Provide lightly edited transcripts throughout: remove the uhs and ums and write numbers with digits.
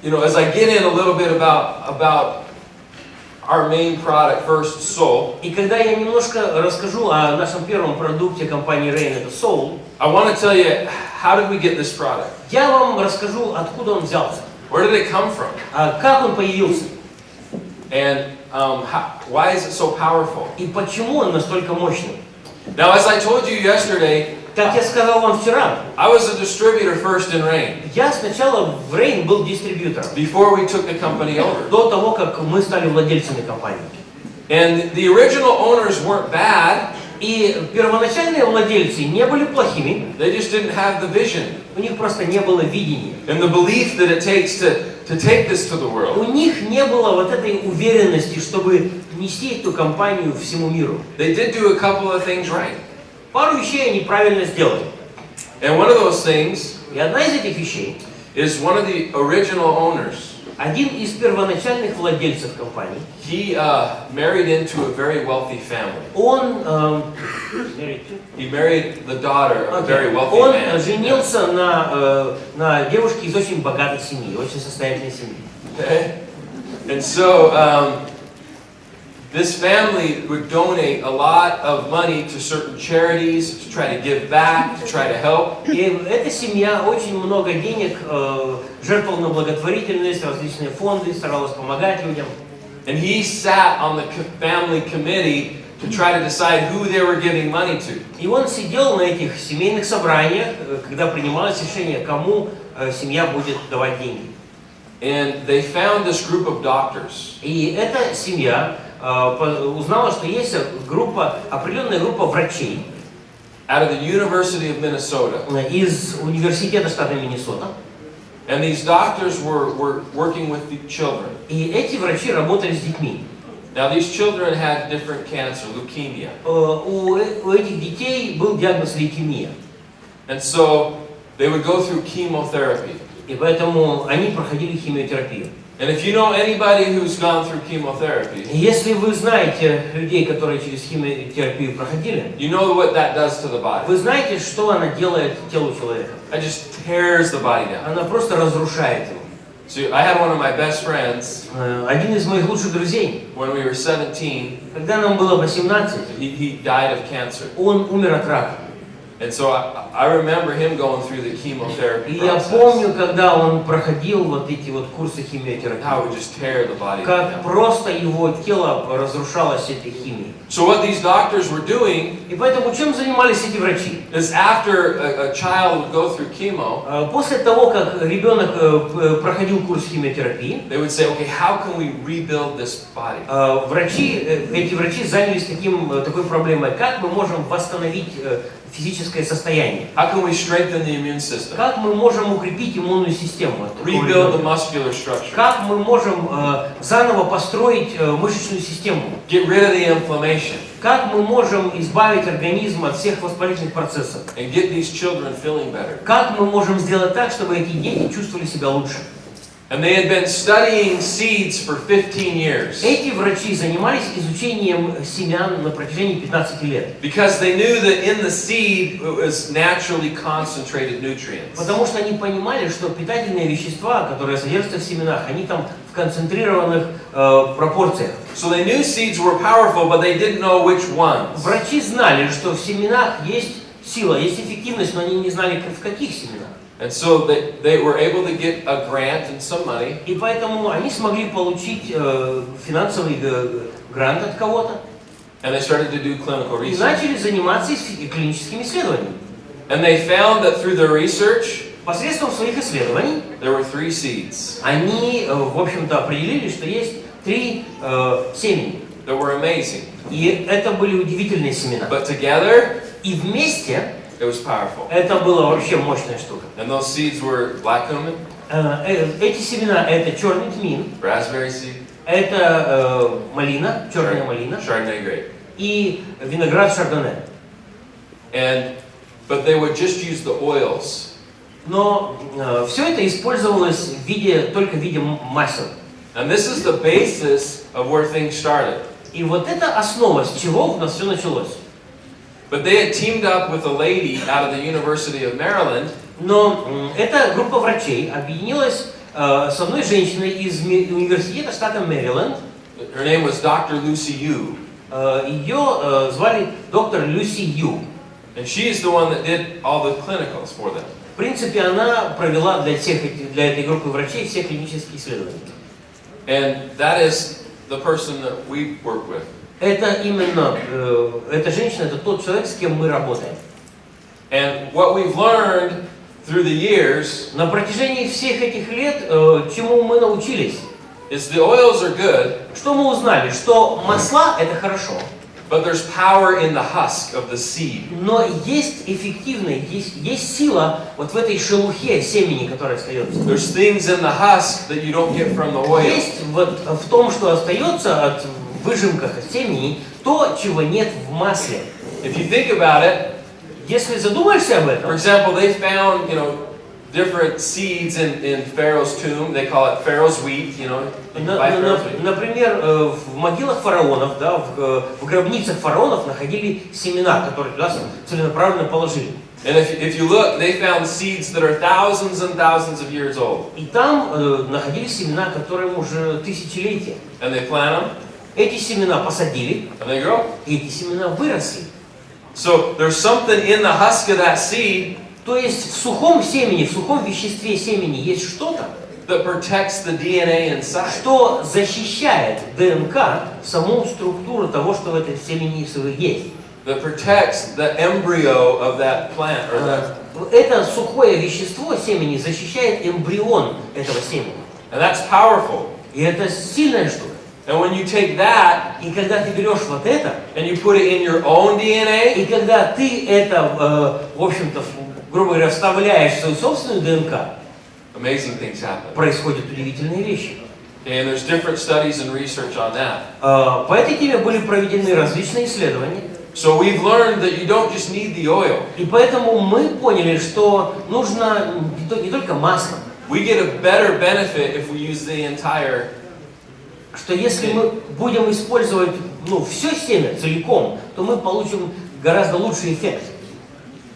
you know, as I get in a little bit about our main product, first, Soul. И когда я немножко расскажу о нашем первом продукте компании Rain, это Soul, I want to tell you, how did we get this product? я вам расскажу, откуда он взялся, Where did it come from? как он появился And why is it so powerful? и почему он настолько мощный. Now, as I told you yesterday, Как я сказал вам вчера, I was a distributor first in Rain, я сначала в Rain был дистрибьютором, before we took the company over. до того, как мы стали владельцами компании. And the original owners weren't bad, И первоначальные владельцы не были плохими, they just didn't have the vision у них просто не было видения. and the belief that it takes to take this to the У world. них не было вот этой уверенности, чтобы нести эту компанию всему миру. They did do a couple of things right. Пару вещей они правильно сделали. And one of those things И одна из этих вещей, is one of the original owners. один из первоначальных владельцев компании, He married into a very wealthy family. он He married the daughter of a very wealthy он man. женился на девушке из очень богатой семьи, очень состоятельной семьи. Okay? And so this family would donate a lot of money to certain charities to try to give back, to try to help. И эта семья очень много денег жертвовала на благотворительность, различные фонды, старалась помогать людям. And he sat on the family committee to try to decide who they were giving money to. И он сидел на этих семейных собраниях, когда принималось решение, кому семья будет давать деньги. And they found this group of doctors. И эта семья узнала, что есть определенная группа врачей Out of the University of Minnesota. из университета штата Миннесота. And these doctors were working with the children. И эти врачи работали с детьми. Now these children had different cancer, leukemia. У этих детей был диагноз лейкемия. And so they would go through chemotherapy. И поэтому они проходили химиотерапию. And if you know anybody who's gone through chemotherapy, Если вы знаете людей, которые через химиотерапию проходили, you know what that does to the body. вы знаете, что она делает телу человека. It just tears the body down. Она просто разрушает его. So I had one of my best friends Один из моих лучших друзей, when we were 17. когда нам было 18, He died of cancer. он умер от рака. And so I remember him going through the chemotherapy И я process. помню, когда он проходил вот эти вот курсы химиотерапии, How it would just tear the body как down. просто его тело разрушалось этой химией. So what these doctors were doing И поэтому чем занимались эти врачи? is after a child would go through chemo, После того, как ребенок проходил курс химиотерапии, they would say, okay, how can we rebuild this body? эти врачи занялись такой проблемой, как мы можем восстановить физическое состояние. How can we strengthen the immune system? Как мы можем укрепить иммунную систему? Rebuild the muscular structure. Как мы можем заново построить мышечную систему? Get rid of the inflammation. Как мы можем избавить организм от всех воспалительных процессов? And get these children feeling better. Как мы можем сделать так, чтобы эти дети чувствовали себя лучше? And they had been studying seeds for 15 years. Эти врачи занимались изучением семян на протяжении 15 лет. Because they knew that in the seed was naturally concentrated nutrients. Потому что они понимали, что питательные вещества, которые содержатся в семенах, они там в концентрированных пропорциях. So they knew seeds were powerful, but they didn't know which ones. Врачи знали, что в семенах есть сила, есть эффективность, но они не знали, в каких семенах. And so they were able to get a grant and some money. И поэтому они смогли получить финансовый грант от кого-то. And they started to do clinical И research. начали заниматься клиническими исследованиями. And they found that through their research, Посредством своих исследований there were 3 seeds они, в общем-то, определили, что есть 3 семени. that were amazing. И это были удивительные семена. But together, И вместе it was powerful. это была вообще мощная штука. And those seeds were black cumin, Эти семена — это черный тмин, raspberry seed, это малина, черная малина Chardonnay grape. и виноград шардоне. But they would just use the oils. Но все это использовалось только в виде масел. And this is the basis of where things started. И вот это основа, с чего у нас все началось. But they had teamed up with a lady out of the University of Maryland. Но эта группа врачей объединилась с одной женщиной из университета штата Мэриленд. Her name was Dr. Lucy Yu. Ее звали доктор Люси Ю. And she's the one that did all the clinicals for them. В принципе, она провела для этой группы врачей все клинические исследования. And that is the person that we work with. Это именно, эта женщина, это тот человек, с кем мы работаем. And what we've learned through the years На протяжении всех этих лет, чему мы научились, is the oils are good, что мы узнали, что масла это хорошо, but there's power in the husk of the seed. но есть эффективность, есть сила вот в этой шелухе семени, которая остается. There's things in the husk that you don't get from the oil. Есть вот в том, что остается от выжимках от семени, то, чего нет в масле. If you think about it, Если задумаешься об for этом, example, they found, different seeds in Pharaoh's tomb. They call it Pharaoh's wheat, you can buy Pharaoh's wheat. например, в могилах фараонов, да, в гробницах фараонов находили семена, которые туда целенаправленно положили. And if you look, they found seeds that are thousands and thousands of years old. И там находились семена, которым уже тысячелетия. And they plant them, Эти семена посадили, and they grow. и эти семена выросли. So there's something in the husk of that seed То есть в сухом семени, в сухом веществе семени есть что-то, that protects the DNA inside. что защищает ДНК, саму структуру того, что в этой семени есть. That protects the embryo of that plant or that. Это сухое вещество семени защищает эмбрион этого семени. And that's powerful. И это сильная штука. And when you take that И когда ты берешь вот это, and you put it in your own DNA, и когда ты это, в общем-то, грубо говоря, вставляешь в свою собственную ДНК, amazing things happen. происходят удивительные вещи. And there's different studies and research on that. По этой теме были проведены различные исследования. So we've learned that you don't just need the oil. И поэтому мы поняли, что нужно не только масло, We get a better benefit if we use the entire. что если мы будем использовать все семя целиком, то мы получим гораздо лучший эффект.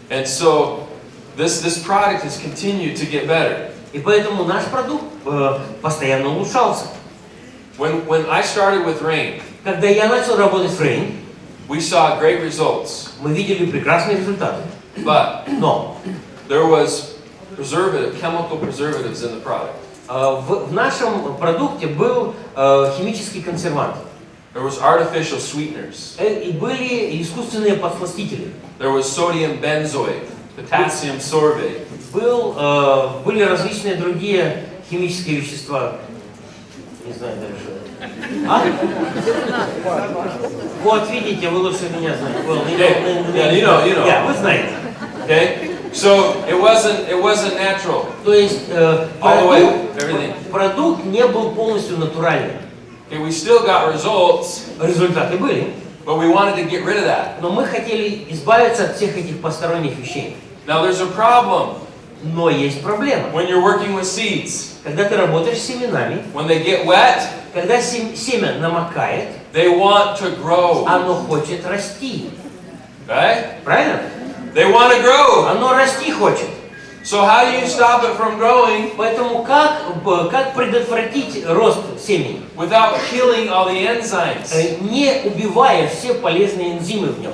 And so this product has continued to get better. И поэтому наш продукт постоянно улучшался. When I started with Rain, Когда я начал работать в Rain, we saw great results. мы видели прекрасные результаты. But Но there was chemical preservatives in the product. в нашем продукте был химический консервант. There was artificial sweeteners. И были искусственные подсластители. There was sodium benzoate, potassium sorbate. Были различные другие химические вещества. Не знаю даже. А? Вот видите, вы лучше меня знаете. You know. Да, вы знаете. Okay? So it wasn't natural. То есть All the way, everything. продукт не был полностью натуральным. Okay, we still got results, Результаты были, but we wanted to get rid of that. но мы хотели избавиться от всех этих посторонних вещей. Now there's a problem Но есть проблема. when you're working with seeds. Когда ты работаешь с семенами, When they get wet, когда семя намокает, they want to grow. оно хочет расти. Right? Правильно? They want to grow. Оно расти хочет. So how do you stop it from growing Поэтому как предотвратить рост семени? without killing all the enzymes? Не убивая все полезные энзимы в нем.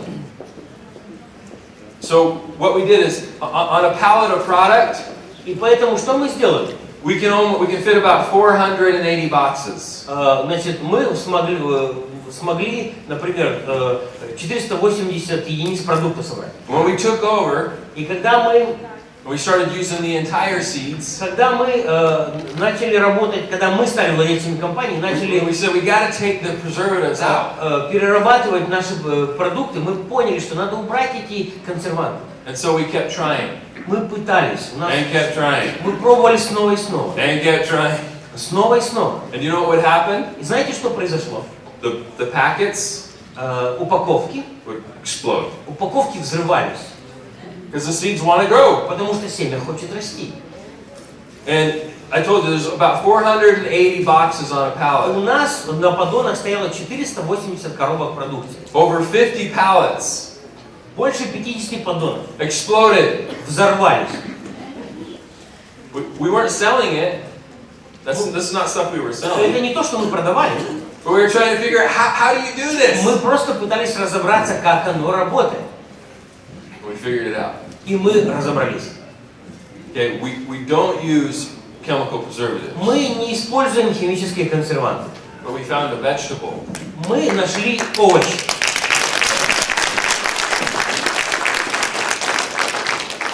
So what we did is on a pallet of product, И поэтому что мы сделали? we can fit about 480 boxes. Значит, мы смогли, например, 480 единиц продукта собрать. When we took over, И когда we started using the entire seeds. мы начали работать, когда мы стали владельцами компании, начали We said we got to take the preservatives out. перерабатывать наши продукты, мы поняли, что надо убрать эти консерванты. And so we kept trying Мы пытались, and kept trying мы пробовали снова и снова. and kept trying. Снова и снова. And you know what would happen? И знаете, что произошло? The packets Упаковки would explode взрывались, because the seeds want to grow. потому что семя хочет расти. And I told you there's about 480 boxes on a У pallet. нас на поддонах стояло 480 коробок продукции. Over 50 pallets Больше 50 поддонов exploded. взорвались. We weren't selling it. This is not stuff we were Это selling. не то, что мы продавали. But we were trying to figure out how do you do this? Мы просто пытались разобраться, как оно работает. We figured it out. И мы разобрались. Okay, we don't use chemical preservatives, Мы не используем химические консерванты. but we found a vegetable. Мы нашли овощи.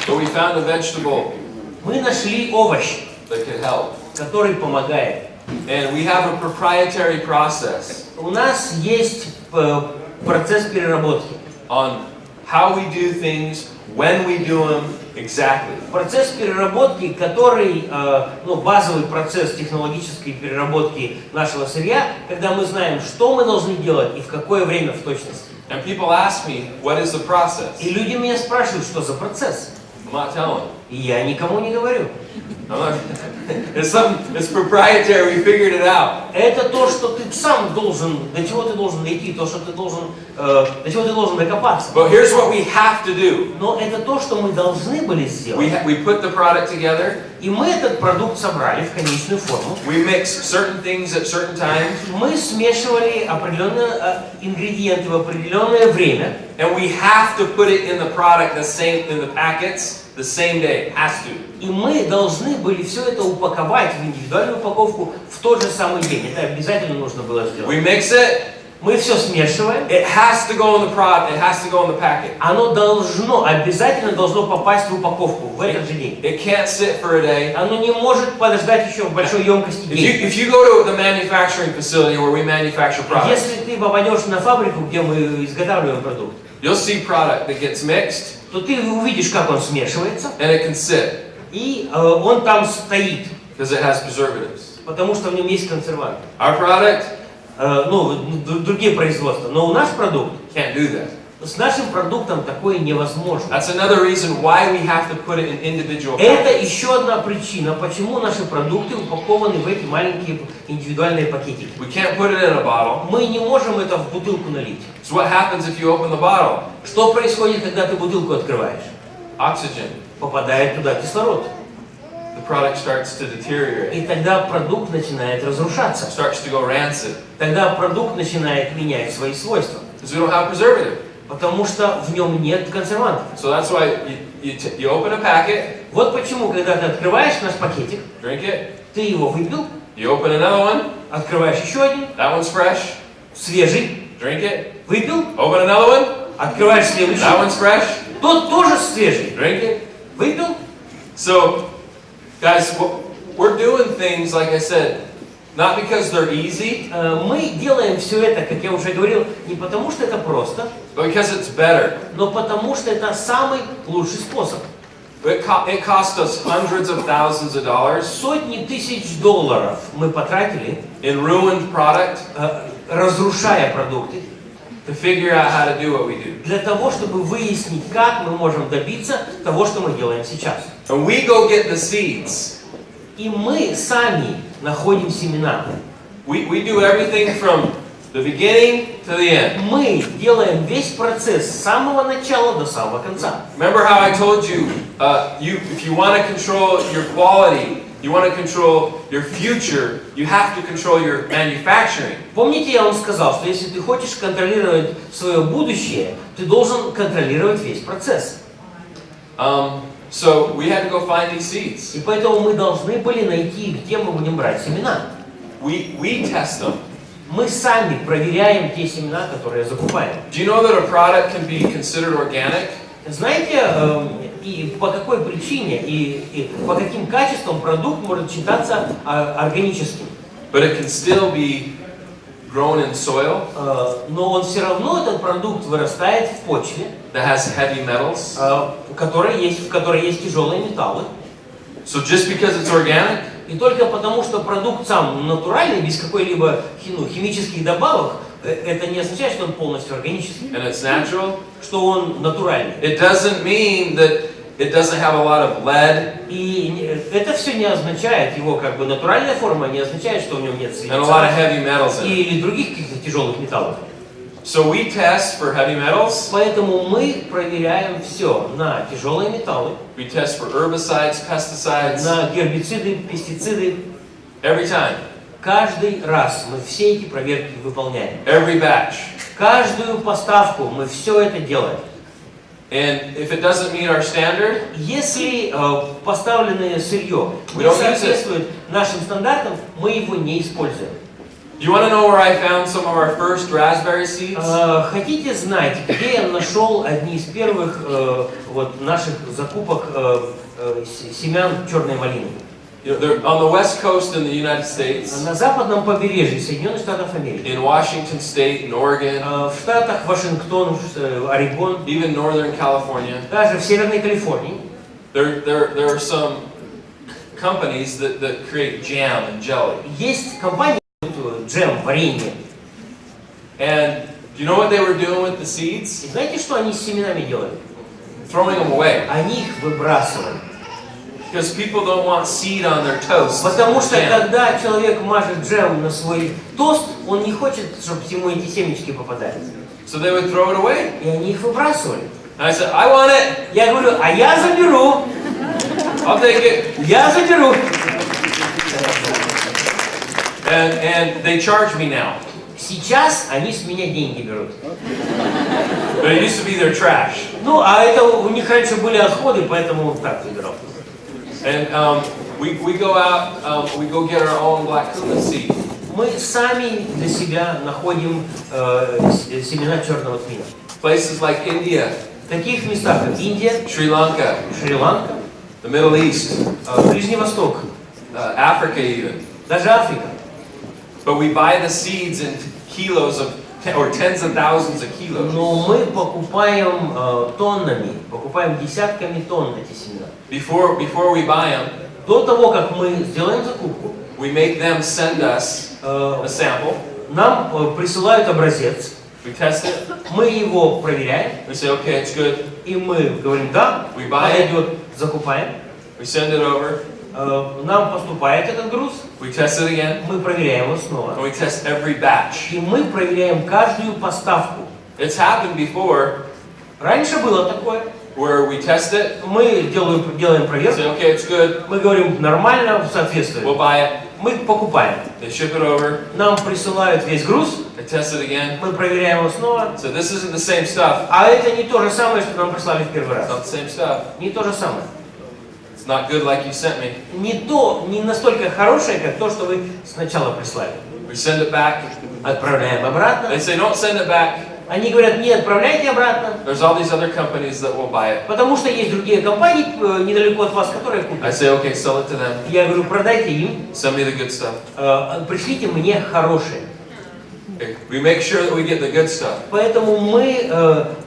But we found a vegetable Мы нашли овощ, that could help. который помогает. And we have a proprietary process У нас есть процесс переработки. on how we do things, when we do them, exactly. Процесс переработки, который, базовый процесс технологической переработки нашего сырья, когда мы знаем, что мы должны делать и в какое время в точности. And people ask me, what is the process? И люди меня спрашивают, что за процесс. I'm not telling. И я никому не говорю. It's proprietary, we figured it out. Это то, что ты сам должен, до чего ты должен дойти, то, что ты должен, до чего ты должен докопаться. But here's what we have to do. Но это то, что мы должны были сделать. We put the product together, И мы этот продукт собрали в конечную форму. we mix certain things at certain times, Мы смешивали определенные ингредиенты в определенное время. and we have to put it in the product in the packets the same day. Has to. И мы должны были все это упаковать в индивидуальную упаковку в тот же самый день. Это обязательно нужно было сделать. We mix it, Мы все смешиваем. it has to go in the product, it has to go in the packet. Оно обязательно должно попасть в упаковку в этот же день. It can't sit for a day. Оно не может подождать еще в большой емкости день. If you go to the manufacturing facility where we manufacture products, Если ты попадешь на фабрику, где мы изготавливаем продукт, you'll see product that gets mixed то ты увидишь, как он смешивается, and it can sit и он там стоит, because it has preservatives. потому что в нем есть консерванты. Our product Другие производства. Но у наш продукт, can't do that. с нашим продуктом такое невозможно. That's another reason why we have to put it in individual Это packets. еще одна причина, почему наши продукты упакованы в эти маленькие индивидуальные пакетики. We can't put it in a bottle. Мы не можем это в бутылку налить. So what happens if you open the bottle? Что происходит, когда ты бутылку открываешь? Oxygen. Попадает туда кислород. The product starts to deteriorate. И тогда продукт начинает разрушаться. Starts to go rancid. Тогда продукт начинает менять свои свойства. Because we don't have preservative. Потому что в нем нет консервантов. So that's why you open a packet, Вот почему, когда ты открываешь наш пакетик, drink it, ты его выпил, you open another one, открываешь еще один, that one's fresh, свежий, drink it, выпил, open another one, открываешь следующий, that one's fresh, тот тоже свежий, drink it. выпил. So, guys, we're doing things, like I said, not because they're easy, Мы делаем все это, как я уже говорил, не потому что это просто, but because it's better. но потому что это самый лучший способ. It cost us hundreds of thousands of dollars Сотни тысяч долларов мы потратили, in ruined product разрушая продукты, to figure out how to do what we do. для того, чтобы выяснить, как мы можем добиться того, что мы делаем сейчас. And we go get the seeds. И мы сами находим семена. We do everything from the beginning to the end. Мы делаем весь процесс с самого начала до самого конца. Remember how I told you, if you want to control your quality, you want to control your future, you have to control your manufacturing. Помните, я вам сказал, что если ты хочешь контролировать свое будущее, ты должен контролировать весь процесс. So we had to go find these seeds. И поэтому мы должны были найти, где мы будем брать семена. We test them. Мы сами проверяем те семена, которые закупаем. Do you know that a product can be considered organic? Знаете, и по какой причине, и по каким качествам продукт может считаться органическим? But it can still be grown in soil Но он все равно, этот продукт, вырастает в почве, that has heavy metals. в которой есть тяжелые металлы. So just because it's organic, И только потому, что продукт сам натуральный, без какой-либо химических добавок, это не означает, что он полностью органический, and it's natural, что он натуральный. it doesn't mean that it doesn't have a lot of lead И это все не означает, его как бы натуральная форма не означает, что в нем нет and a lot of свинца heavy metals in it. или других каких-то тяжелых металлов. So we test for heavy metals, Поэтому мы проверяем все на тяжелые металлы, we test for herbicides, pesticides, на гербициды, пестициды, Every time. Каждый раз мы все эти проверки выполняем. Every batch. Каждую поставку мы все это делаем. And if it doesn't meet our standard, Если поставленное сырье We не don't use it. соответствует нашим стандартам, мы его не используем. do you want to know where I found some of our first raspberry seeds? Хотите знать, где я нашел одни из первых вот наших закупок семян черной малины? You know, they're on the west coast in the United States, На западном побережье Соединенных Штатов Америки, in Washington State and Oregon, в штатах Вашингтон, Орегон, even northern California. даже в Северной Калифорнии. There are some companies that create jam and jelly. Есть компании, джем, варенье. And do you know what they were doing with the seeds? И знаете, что они с семенами делали? Throwing them away. Они их выбрасывали. Because people don't want seed on their toast. Потому что Jam. когда человек мажет джем на свой тост, он не хочет, чтобы ему эти семечки попадали. So they would throw it away. И они их выбрасывали. And I said, I want it. Я говорю, а я заберу. I'll take it. Я заберу. And they charge me now. Сейчас они с меня деньги берут. But it used to be their trash. Ну, а это у них раньше были отходы, поэтому он так забирал. And we go out, we go get our own black cumin seed. Мы сами для себя находим семена черного тмина. Places like India, В таких местах, как Индия, Sri Lanka, Шри-Ланка, the Middle East, Ближний Восток, Africa even. даже Африка. But we buy the seeds in kilos of, or tens of thousands of kilos. Но мы покупаем тоннами, покупаем десятками тонн эти семена. Before we buy them, До того, как мы сделаем закупку, we make them send us a sample. нам присылают образец, We test it. мы его проверяем, We say, okay, it's good. и мы говорим, да, We buy it. подойдет, закупаем. We send it over. Нам поступает этот груз, We test it again. мы проверяем его снова. And we test every batch. И мы проверяем каждую поставку. It's happened before Раньше было такое. where we test it. Мы делаем We проверку, say, okay, it's good. мы говорим, нормально, соответствует. We'll buy it. Мы покупаем. They ship it over. Нам присылают весь груз, They test it again. мы проверяем его снова. So this isn't the same stuff. А это не то же самое, что нам прислали в первый It's раз. not the same stuff. Не то же самое. It's not good like you sent me. Не настолько хорошее, как то, что вы сначала прислали. We send it back. Отправляем обратно. They say, don't send it back. Они говорят, не отправляйте обратно, There's all these other companies that will buy it. потому что есть другие компании недалеко от вас, которые I купят. say, okay, sell it to them. Я говорю, продайте им, Send me the good stuff. пришлите мне хорошее. Okay. We make sure that we get the good stuff. Поэтому мы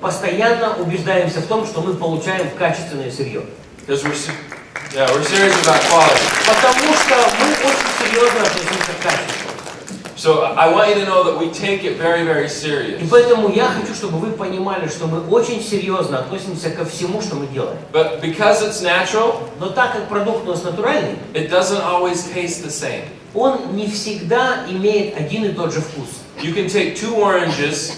постоянно убеждаемся в том, что мы получаем качественное сырье. Because we're serious about quality. Потому что мы очень серьезно относимся к качеству. So I want you to know that we take it very, very И serious. поэтому я хочу, чтобы вы понимали, что мы очень серьезно относимся ко всему, что мы делаем. But because it's natural, Но так как продукт у нас натуральный, it doesn't always taste the same. он не всегда имеет один и тот же вкус. You can take 2 oranges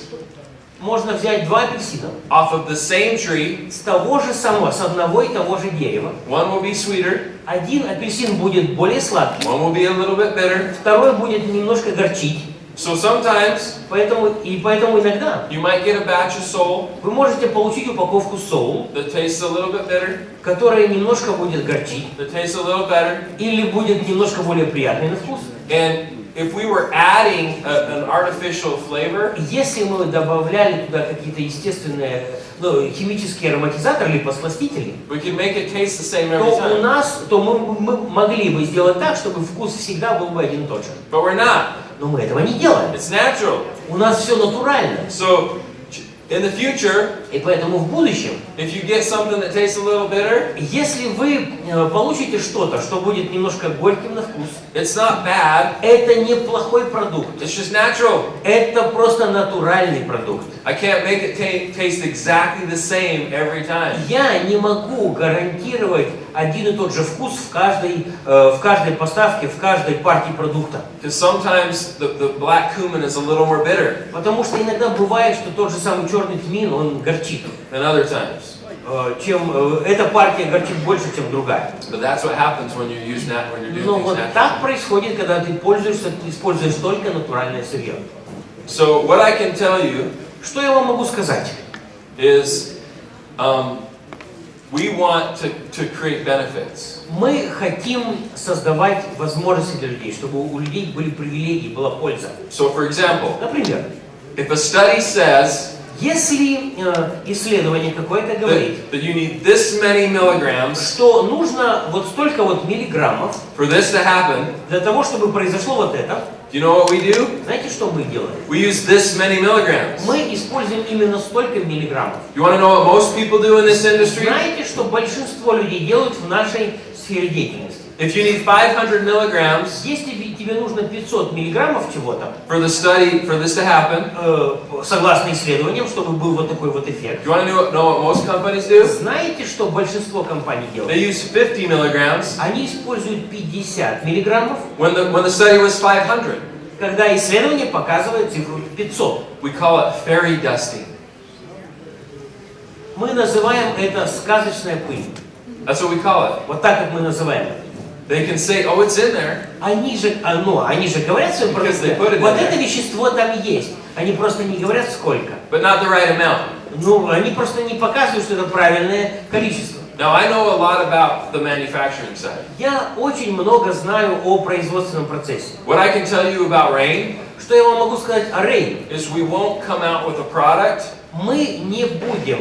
Можно взять 2 апельсина off of the same tree. с того же самого, с одного и того же дерева. One will be sweeter, Один апельсин будет более сладкий, one will be a little bit bitter. второй будет немножко горчить. So sometimes Поэтому иногда you might get a batch of sole вы можете получить упаковку соул, that tastes a little bit bitter, которая немножко будет горчить, that tastes a little better. или будет немножко более приятной на вкус. And if we were adding an artificial flavor, Если мы добавляли туда какие-то естественные, химические ароматизаторы или посластители, we can make it taste the same every time. то мы могли бы сделать так, чтобы вкус всегда был бы один и тот же. But we're not. Но мы этого не делаем. It's natural. У нас все натурально. So in the future, И поэтому в будущем, if you get something that tastes a little bitter, если вы получите что-то, что будет немножко горьким на вкус, it's not bad. это не плохой продукт. It's just natural. Это просто натуральный продукт. I can't make it taste exactly the same every time. Я не могу гарантировать один и тот же вкус в каждой поставке, в каждой партии продукта. Because sometimes the black cumin is a little more bitter Потому что иногда бывает, что тот же самый черный тмин, он горчит. than other times. эта партия горчит больше, чем другая. But that's what happens when you use when you're doing Но things вот naturally. так происходит, когда ты используешь только натуральное сырье. So what I can tell you Что я вам могу сказать? is we want to create benefits. Мы хотим создавать возможности для людей, чтобы у людей были привилегии, была польза. So for example, Например, if a study says если исследование какое-то говорит, that you need this many milligrams что нужно вот столько вот миллиграммов for this to happen, для того, чтобы произошло вот это, do you know what we do? знаете, что мы делаем? We use this many milligrams. Мы используем именно столько миллиграммов. You want to know what most people do in this industry? Знаете, что большинство людей делают в нашей сфере деятельности? If you need 500 milligrams Если тебе нужно 500 миллиграммов чего-то, for this to happen, согласно исследованиям, чтобы был вот такой вот эффект, you want to know what most companies do? знаете, что большинство компаний They делают? use 50 milligrams Они используют 50 миллиграммов, when the study was 500. когда исследование показывает цифру 500. We call it fairy dusting. Мы называем это сказочная пыль. That's what we call it. Вот так, как мы называем это. They can say, oh, it's in there. Они же говорят в своем Because they продукте, put it in вот there. это вещество там есть. Они просто не говорят сколько. But not the right amount. Ну, они просто не показывают, что это правильное количество. Now, I know a lot about the manufacturing side. Я очень много знаю о производственном процессе. What I can tell you about Rain Что я вам могу сказать о Rain? is we won't come out with a product Мы не будем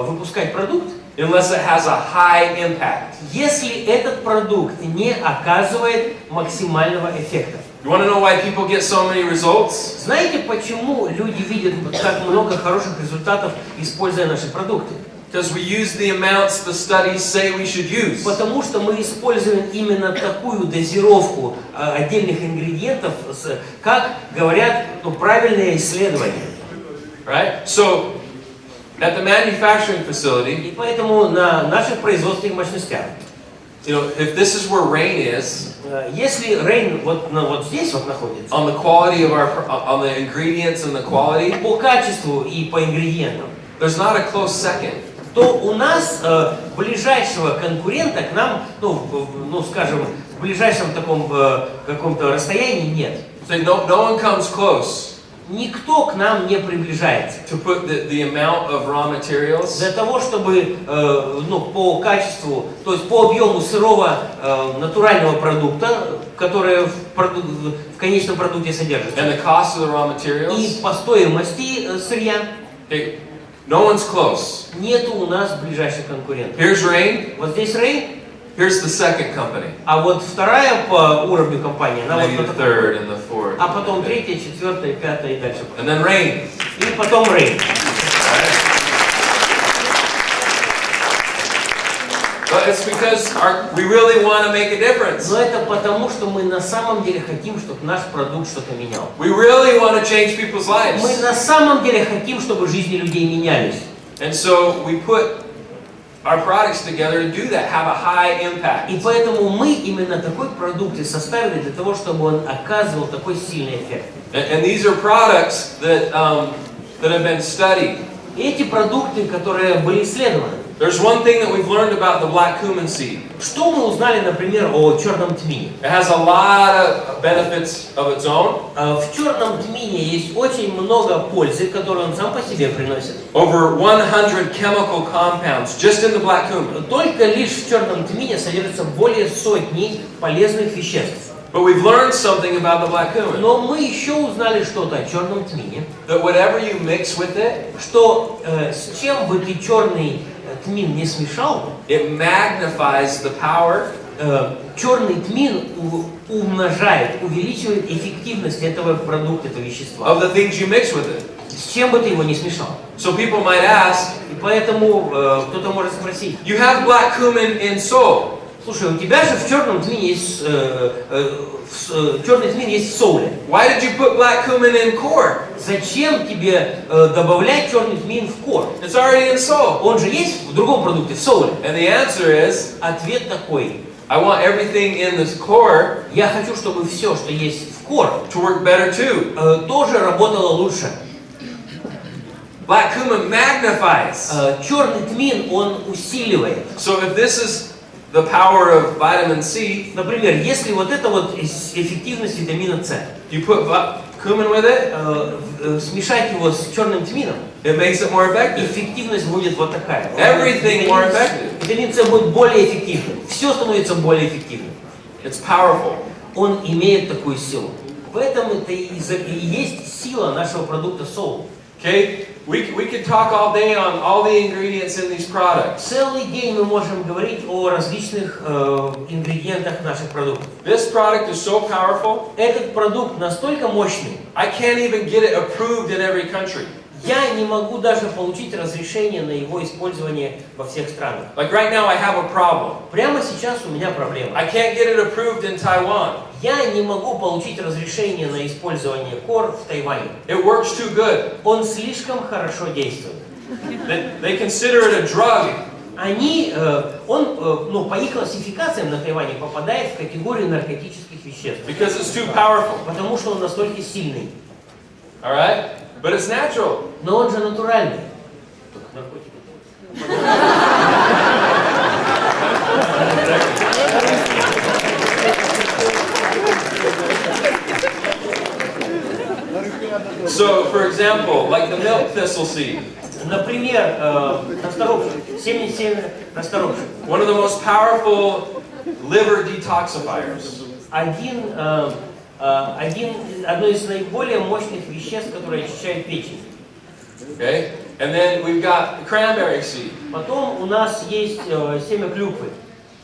выпускать продукт, unless it has a high impact. если этот продукт не оказывает максимального эффекта. You want to know why people get so many results? Знаете, почему люди видят так много хороших результатов, используя наши продукты? Because we use the amounts the studies say we should use. Потому что мы используем именно такую дозировку отдельных ингредиентов, как говорят правильные исследования. Right? So, at the manufacturing facility, И поэтому на наших производственных мощностях, you know, if this is where Rain is, если Rain вот здесь вот находится, on the quality of on the ingredients and the quality, по качеству и по ингредиентам, there's not a close second. то у нас ближайшего конкурента к нам, скажем, в ближайшем таком каком-то расстоянии нет. So no one comes close Никто к нам не приближается. to put the amount of raw materials Для того, чтобы по качеству, то есть по объему сырого натурального продукта, который в конечном продукте содержится, and the cost of the raw и materials, по стоимости сырья, okay, no one's close. нету у нас ближайших конкурентов. Here's Rain, Вот здесь Rain, here's the second company, а вот вторая по уровню компания, она вот maybe на the таком third уровне. and the fourth, А потом третья, четвертая, пятая и дальше. and then Rain. И потом Rain. But it's because we really want to make a difference. Но это потому, что мы на самом деле хотим, чтобы наш продукт что-то менял. We really want to change people's lives. Мы на самом деле хотим, чтобы жизни людей менялись. And so we put our products together to do that, have a high impact. И поэтому мы именно такой продукт и составили для того, чтобы он оказывал такой сильный эффект. And these are products that have been studied. И эти продукты, которые были исследованы. There's one thing that we've learned about the black cumin seed. Что мы узнали, например, о черном тмине? It has a lot of benefits of its own. В черном тмине есть очень много пользы, которую он сам по себе приносит. Over 100 chemical compounds just in the black cumin. Только лишь в черном тмине содержится более сотни полезных веществ. But we've learned something about the black cumin. Но мы еще узнали что-то о черном тмине, That whatever you mix with it, что с чем бы ты черный тмин не смешал, it magnifies the power черный тмин умножает, увеличивает эффективность этого продукта, этого вещества. of the things you mix with it. С чем бы ты его не смешал. So people might ask, И поэтому кто-то может спросить, you have black cumin in salt. слушай, у тебя же в черном тмине есть, черный тмин есть в соуле. Why did you put black cumin in corn? Зачем тебе добавлять черный тмин в корм? It's already in salt. Он же есть в другом продукте, в соуле. And the answer is, Ответ такой. I want everything in this core Я хочу, чтобы все, что есть в корм, to work better too. тоже работало лучше. Black cumin magnifies. Черный тмин, он усиливает. So if this is the power of vitamin C, Например, если вот это вот эффективность витамина С, you put cumin with it, смешать его с черным тмином, it makes it more effective. эффективность будет вот такая. Everything more effective. Витамин С будет более эффективным. Все становится более эффективным. It's powerful. Он имеет такую силу. В этом это и есть сила нашего продукта Soul. Okay? We could talk all day on all the ingredients in these products. Целый день мы можем говорить о различных ингредиентах наших продуктов. This product is so powerful, Этот продукт настолько мощный, I can't even get it approved in every country. я не могу даже получить разрешение на его использование во всех странах. Like right now I have a problem. Прямо сейчас у меня проблема. I can't get it approved in Taiwan. Я не могу получить разрешение на использование кор в Тайване. It works too good. Он слишком хорошо действует. They consider it a drug. Он по их классификациям на Тайване попадает в категорию наркотических веществ. Because it's too powerful. Потому что он настолько сильный. All right? But it's natural. Но он же натуральный. Только наркотики. So, for example, like the milk thistle seed. Например, расторопшик, семя расторопшик. One of the most powerful liver detoxifiers. Одно из наиболее мощных веществ, которые очищают печень. Okay? And then we've got cranberry seed. Потом у нас есть семя клюквы,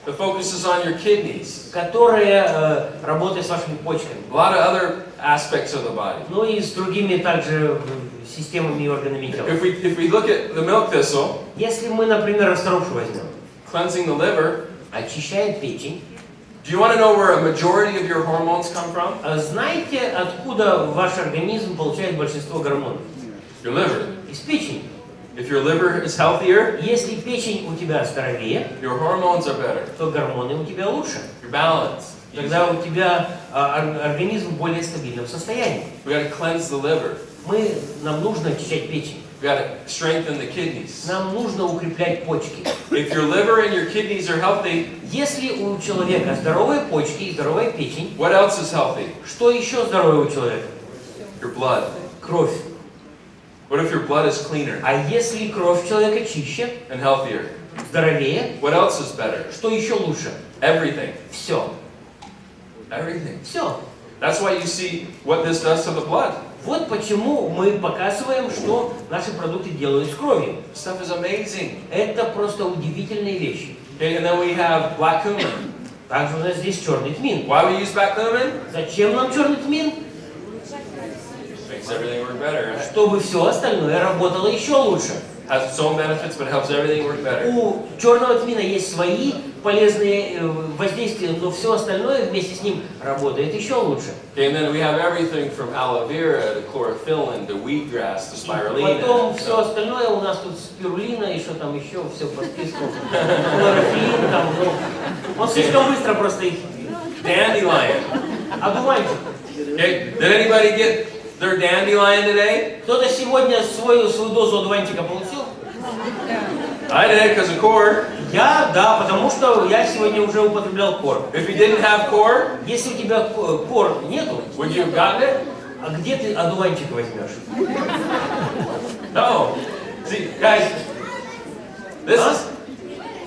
that focuses on your kidneys. которое работает с вашими почками. A lot of other aspects of the body. Ну и с другими также системами и органами тела. If we look at the milk thistle, Если мы, например, расторопшу возьмем, cleansing the liver, очищает печень. do you want to know where a majority of your hormones come from? Знаете, откуда ваш организм получает большинство гормонов? Your liver. Из печени. If your liver is healthier, Если печень у тебя здоровее, your hormones are better. то гормоны у тебя лучше. You're balanced. Тогда у тебя организм в более стабильном состоянии. We got to cleanse the liver. Нам нужно очищать печень. We got to strengthen the kidneys. Нам нужно укреплять почки. If your liver and your kidneys are healthy, Если у человека здоровые почки и здоровая печень, what else is healthy? что еще здоровое у человека? Your blood. Кровь. What if your blood is cleaner А если кровь человека чище, and healthier? здоровее, What else is better? что еще лучше? Everything. Все. Everything. Все. That's why you see what this does to the blood. Вот почему мы показываем, что наши продукты делают с кровью. Stuff is amazing. Это просто удивительные вещи. Okay, and then we have black cumin. Также у нас здесь черный тмин. Why we use black cumin? Зачем нам черный тмин? Makes everything work better, right? Чтобы все остальное работало еще лучше. Has its own benefits, but it helps everything work better. У черного тмина есть свои полезные воздействия, но все остальное вместе с ним работает еще лучше. Okay, and then we have everything from aloe vera to chlorophyllin to wheatgrass to spirulina. Потом все остальное у нас тут спирулина и что там еще, все по списку. Хлорофиллин там, он слишком быстро просто их. Dandelion. Одуванчик. Okay, did anybody get their dandelion today? Кто-то сегодня свою дозу одуванчика получил? I did because of core. Да, потому что я сегодня уже употреблял кор. If you didn't have core, Если у тебя кор нету, would you have gotten it? а где ты одуванчик возьмешь? No. See, guys, this is,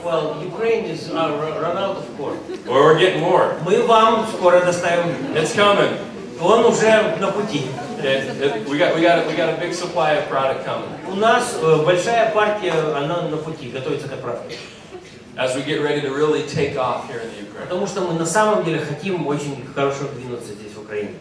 Well, Ukraine is run out of corn. or we're getting more. Мы вам скоро доставим. It's coming. Он уже на пути. Okay, we got a big supply of product coming. У нас большая партия, она на пути, готовится к отправке. As we get ready to really take off here in the Ukraine. Потому что мы на самом деле хотим очень хорошо двинуться здесь в Украине.